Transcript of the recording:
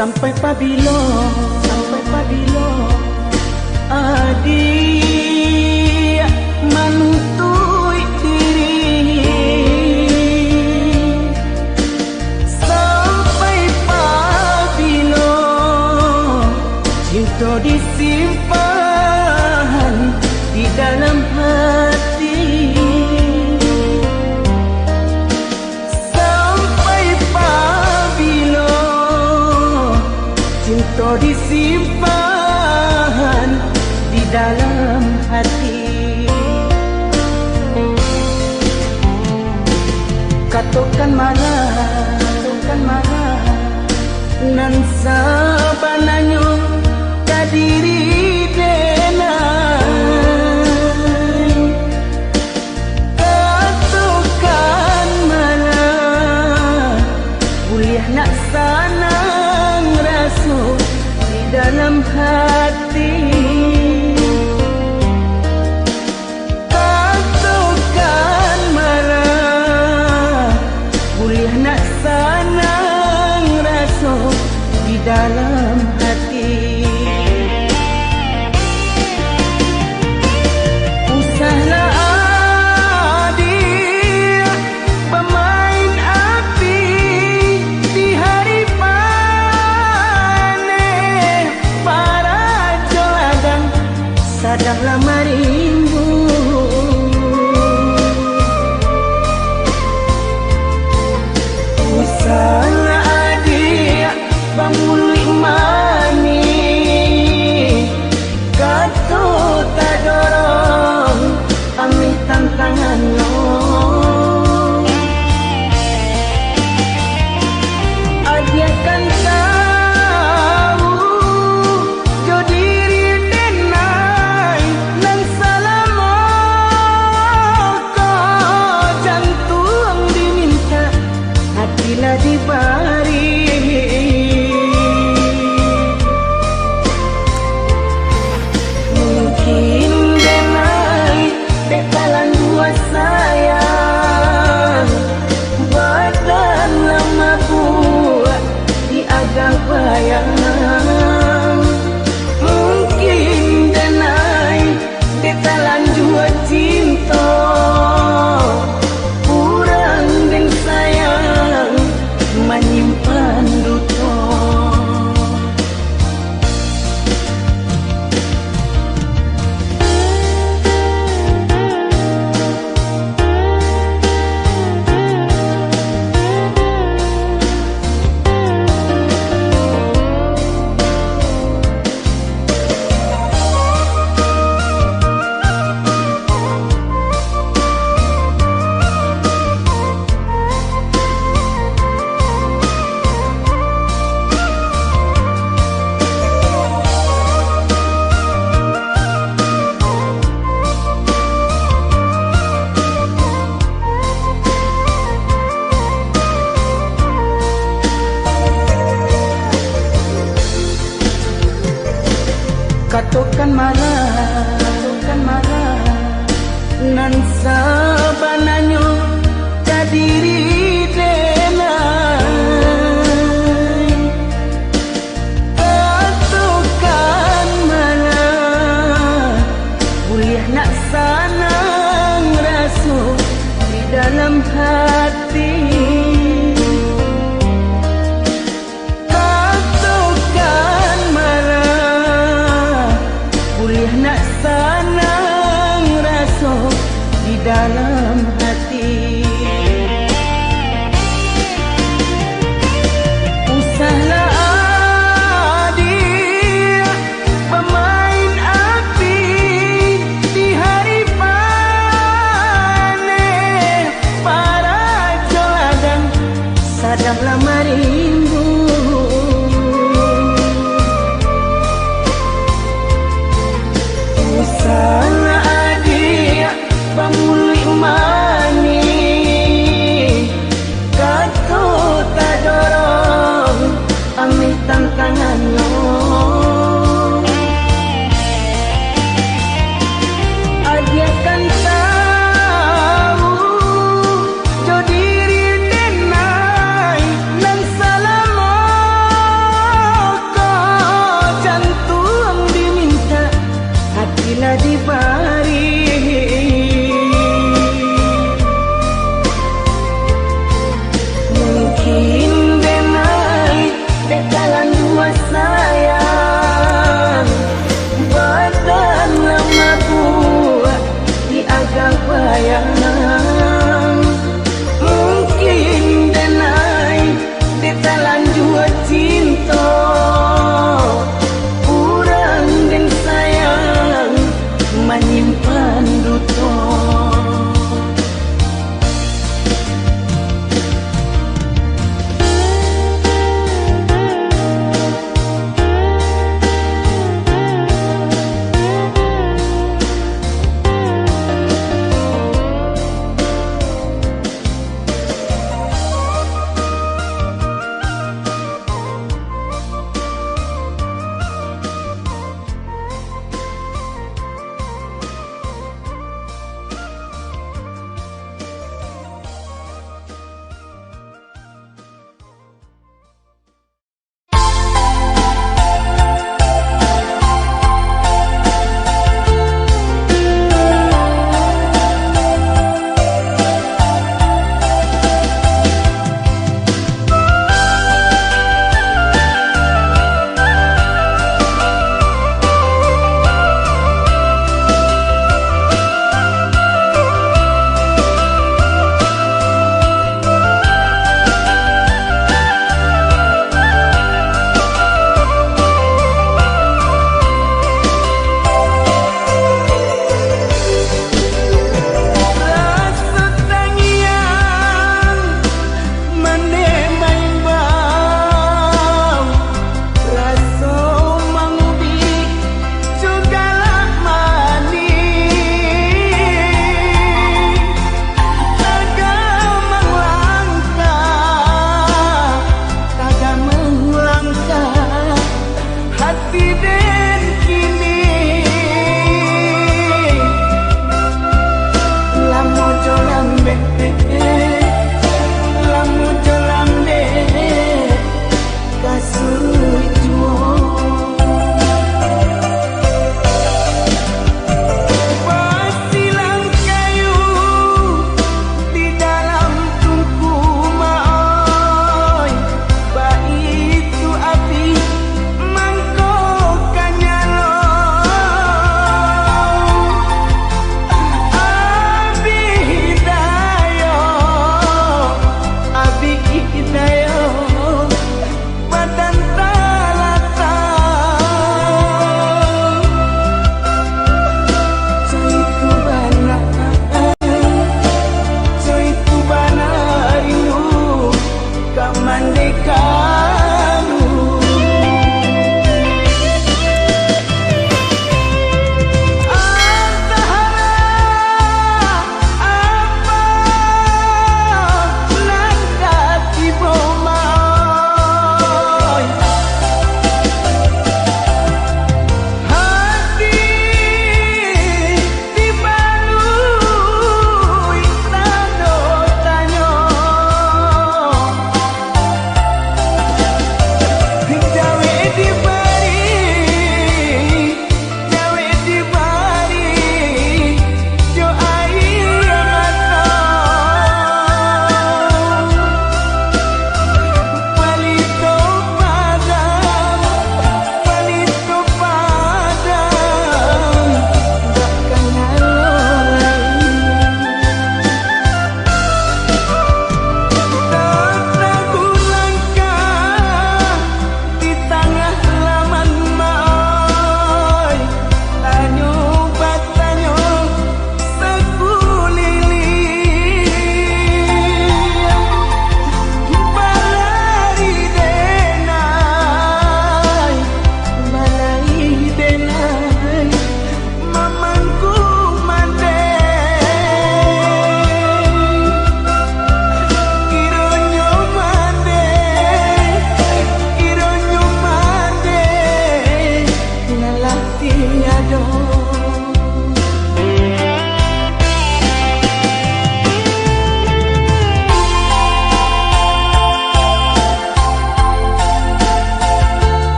sampai pabilo adik manutui diri, sampai pabilo cinta disimpan di dalam hati, sampai pabilo cinta disimpan di dalam hati. Katakan marah nan sabananyo kadiri denai. Katakan marah kuliah nak sanang rasa di dalam hati. Katakan marah kuliah nak sanang rasa di dalam hati. Usahlah adik pemain api di hari panen, para joladang sadanglah marimbu. Usahlah adik pamuli mani, kata tak dorong amih tantangannya. Adik kan tahu jo diri denai nang salamo ko jantung diminta hatilah dibari. Mungkin denai bekalan dua sayang badan lama buat di agak bayang. Mungkin denai bekalan dua cinta kurang dan sayang menyimpan duto. Katakan marah nan sabananyo kadiri denai. Katakan marah kuliah nak sanang rasa di dalam hati. Nak sanang rasa di dalam hati. Usahlah adik pemain api di hari panen, para joladang sadanglah marimbu. Usahlah adik pamuli mani, kata tak dorong amih tantangannya. Adik kan tahu jo diri denai nang salamo jiwa sayang badan lama buat di agak bayang